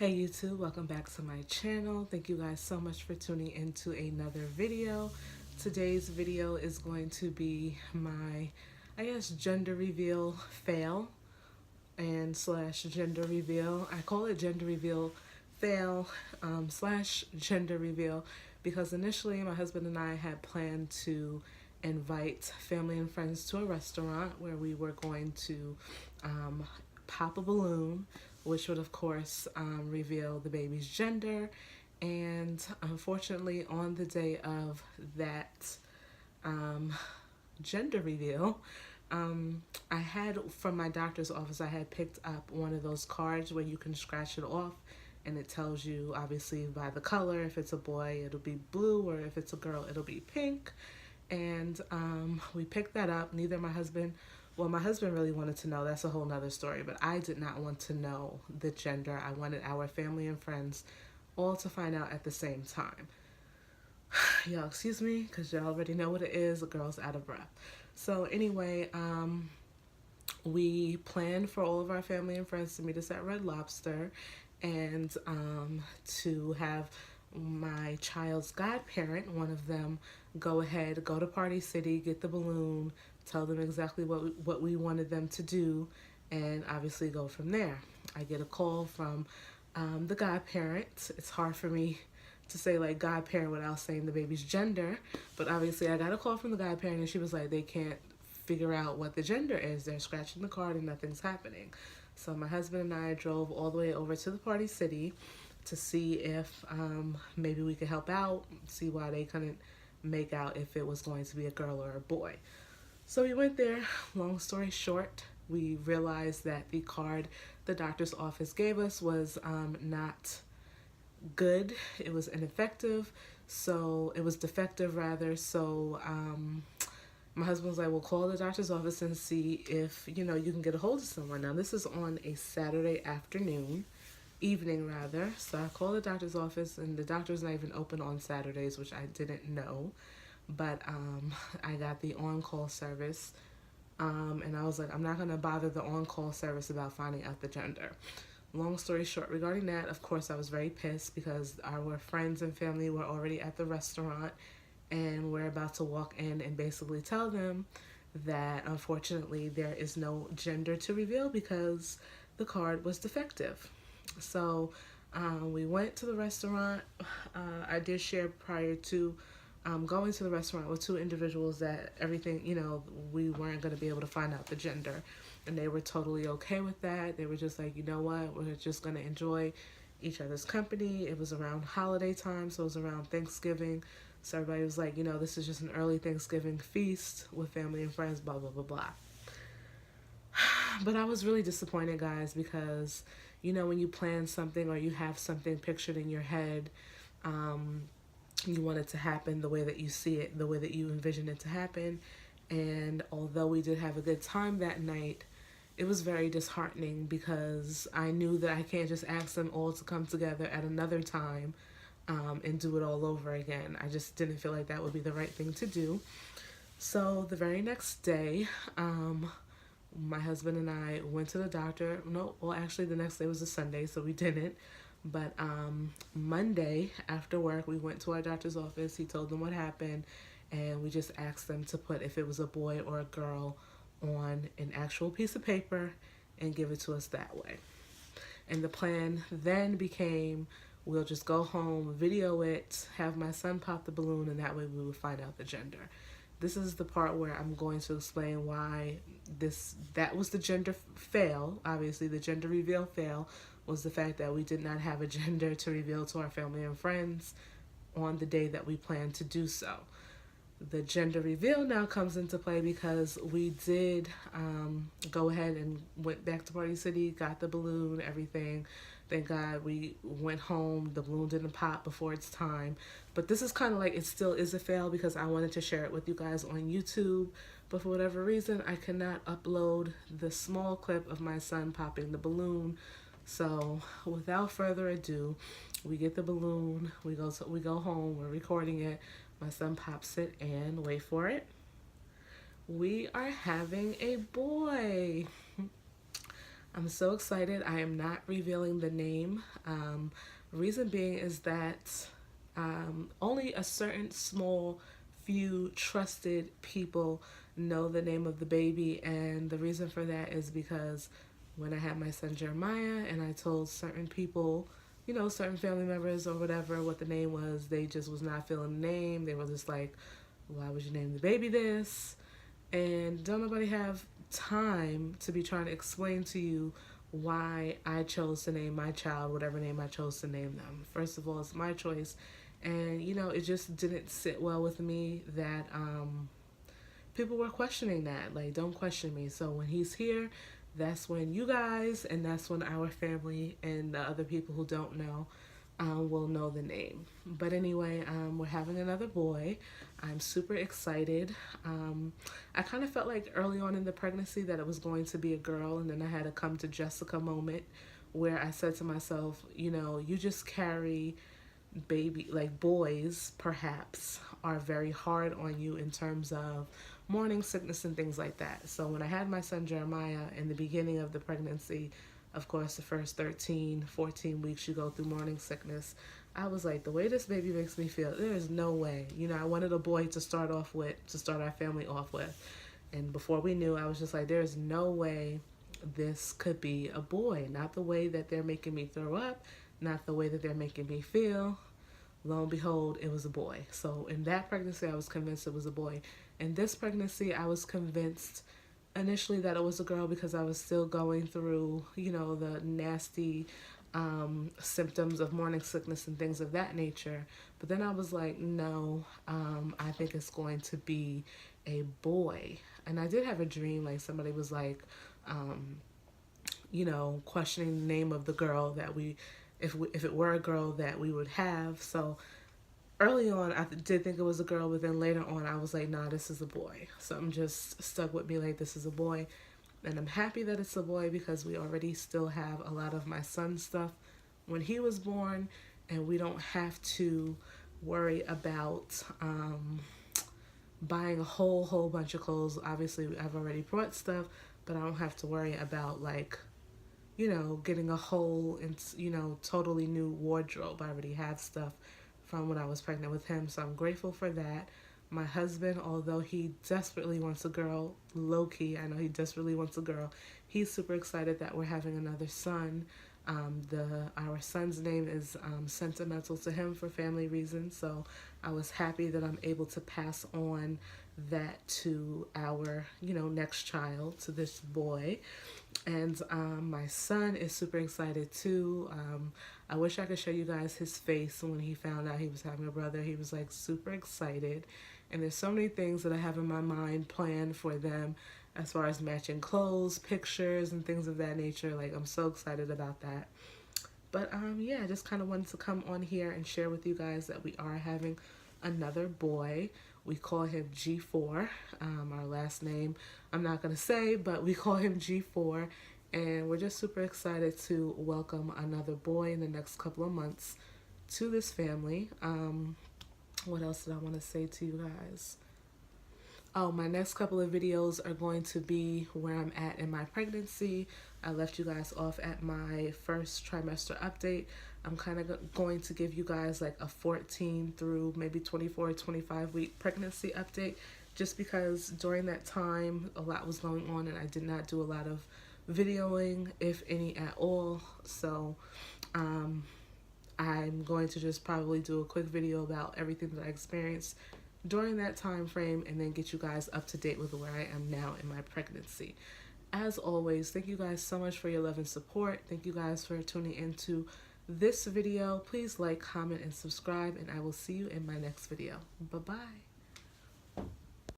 Hey YouTube, welcome back to my channel. Thank you guys so much for tuning into another video. Today's video is going to be my, gender reveal fail and slash gender reveal. I call it gender reveal fail slash gender reveal because initially my husband and I had planned to invite family and friends to a restaurant where we were going to pop a balloon, which would of course reveal the baby's gender. And unfortunately, on the day of that gender reveal, I had from my doctor's office, I had picked up one of those cards where you can scratch it off and it tells you obviously by the color. If it's a boy, it'll be blue, or if it's a girl, it'll be pink. And we picked that up. Neither my husband, well, my husband really wanted to know. That's a whole nother story. But I did not want to know the gender. I wanted our family and friends all to find out at the same time. Y'all excuse me, because y'all already know what it is. A girl's out of breath. So anyway, we planned for all of our family and friends to meet us at Red Lobster and to have my child's godparent, one of them, go ahead, go to Party City, get the balloon, tell them exactly what we wanted them to do, and obviously go from there. I get a call from the godparent. It's hard for me to say like godparent without saying the baby's gender, but obviously I got a call from the godparent and she was like, they can't figure out what the gender is. They're scratching the card and nothing's happening. So my husband and I drove all the way over to the Party City to see if maybe we could help out, see why they couldn't make out if it was going to be a girl or a boy. So we went there. Long story short, we realized that the card the doctor's office gave us was not good. It was ineffective. So it was defective rather. So my husband was like, well, call the doctor's office and see if, you can get a hold of someone. Now this is on a Saturday evening rather. So I called the doctor's office and the doctor's not even open on Saturdays, which I didn't know. But I got the on-call service. And I was like, I'm not going to bother the on-call service about finding out the gender. Long story short, regarding that, of course, I was very pissed because our friends and family were already at the restaurant and we're about to walk in and basically tell them that unfortunately there is no gender to reveal because the card was defective. So we went to the restaurant. I did share prior to going to the restaurant with two individuals that everything, we weren't going to be able to find out the gender. And they were totally okay with that. They were just like, you know what, we're just going to enjoy each other's company. It was around holiday time, so it was around Thanksgiving. So everybody was like, this is just an early Thanksgiving feast with family and friends, blah, blah, blah, blah. But I was really disappointed, guys, because, when you plan something or you have something pictured in your head, you want it to happen the way that you see it, the way that you envision it to happen. And although we did have a good time that night, it was very disheartening because I knew that I can't just ask them all to come together at another time and do it all over again. I just didn't feel like that would be the right thing to do. So the very next day, my husband and I went to the doctor. No, well, actually the next day was a Sunday, so we didn't. But Monday after work, we went to our doctor's office. He told them what happened, and we just asked them to put if it was a boy or a girl on an actual piece of paper and give it to us that way. And the plan then became, we'll just go home, video it, have my son pop the balloon, and that way we would find out the gender. This is the part where I'm going to explain why that was the gender fail. Obviously, the gender reveal fail was the fact that we did not have a gender to reveal to our family and friends on the day that we planned to do so. The gender reveal now comes into play because we did go ahead and went back to Party City, got the balloon, everything. Thank God we went home. The balloon didn't pop before its time. But this is kind of like, it still is a fail because I wanted to share it with you guys on YouTube. But for whatever reason, I cannot upload the small clip of my son popping the balloon. So without further ado, we get the balloon, we go home, we're recording it. My son pops it and wait for it. We are having a boy. I'm so excited. I am not revealing the name. Reason being is that only a certain small few trusted people know the name of the baby, and the reason for that is because when I had my son Jeremiah and I told certain people, you know, certain family members or whatever what the name was, they just was not feeling the name. They were just like, why would you name the baby this? And don't nobody have time to be trying to explain to you why I chose to name my child whatever name I chose to name them. First of all, it's my choice. And, you know, it just didn't sit well with me that people were questioning that. Like, don't question me. So when he's here, that's when you guys and that's when our family and the other people who don't know will know the name. But anyway, we're having another boy. I'm super excited. I kind of felt like early on in the pregnancy that it was going to be a girl, and then I had a come to Jessica moment where I said to myself, you know, you just carry baby, like boys perhaps are very hard on you in terms of morning sickness and things like that. So when I had my son Jeremiah in the beginning of the pregnancy, of course, the first 13, 14 weeks you go through morning sickness. I was like, the way this baby makes me feel, there is no way. You know, I wanted a boy to start off with, to start our family off with. And before we knew, I was just like, there's no way this could be a boy. Not the way that they're making me throw up, not the way that they're making me feel. Lo and behold, it was a boy. So in that pregnancy, I was convinced it was a boy. In this pregnancy, I was convinced initially that it was a girl because I was still going through, you know, the nasty symptoms of morning sickness and things of that nature. But then I was like, no, I think it's going to be a boy. And I did have a dream, like somebody was like, you know, questioning the name of the girl that if it were a girl that we would have. So early on, I did think it was a girl, but then later on, I was like, nah, this is a boy. Something just stuck with me like, this is a boy. And I'm happy that it's a boy because we already still have a lot of my son's stuff when he was born, and we don't have to worry about buying a whole bunch of clothes. Obviously, I've already brought stuff, but I don't have to worry about, like, you know, getting a whole and, you know, totally new wardrobe. I already have stuff from when I was pregnant with him, so I'm grateful for that. My husband, although he desperately wants a girl, low-key, I know he desperately wants a girl, he's super excited that we're having another son. Our son's name is sentimental to him for family reasons, so I was happy that I'm able to pass on that to our, you know, next child, to this boy. And my son is super excited too. I wish I could show you guys his face when he found out he was having a brother. He was like super excited. And there's so many things that I have in my mind planned for them as far as matching clothes, pictures, and things of that nature. Like, I'm so excited about that. But yeah, I just kind of wanted to come on here and share with you guys that we are having another boy. We call him G4. Our last name I'm not going to say, but we call him G4. And we're just super excited to welcome another boy in the next couple of months to this family. What else did I want to say to you guys? Oh, my next couple of videos are going to be where I'm at in my pregnancy. I left you guys off at my first trimester update. I'm kind of going to give you guys like a 14 through maybe 24, 25 week pregnancy update, just because during that time a lot was going on and I did not do a lot of videoing, if any at all. So I'm going to just probably do a quick video about everything that I experienced during that time frame and then get you guys up to date with where I am now in my pregnancy. As always, thank you guys so much for your love and support. Thank you guys for tuning into this video. Please like, comment, and subscribe, and I will see you in my next video. Bye-bye.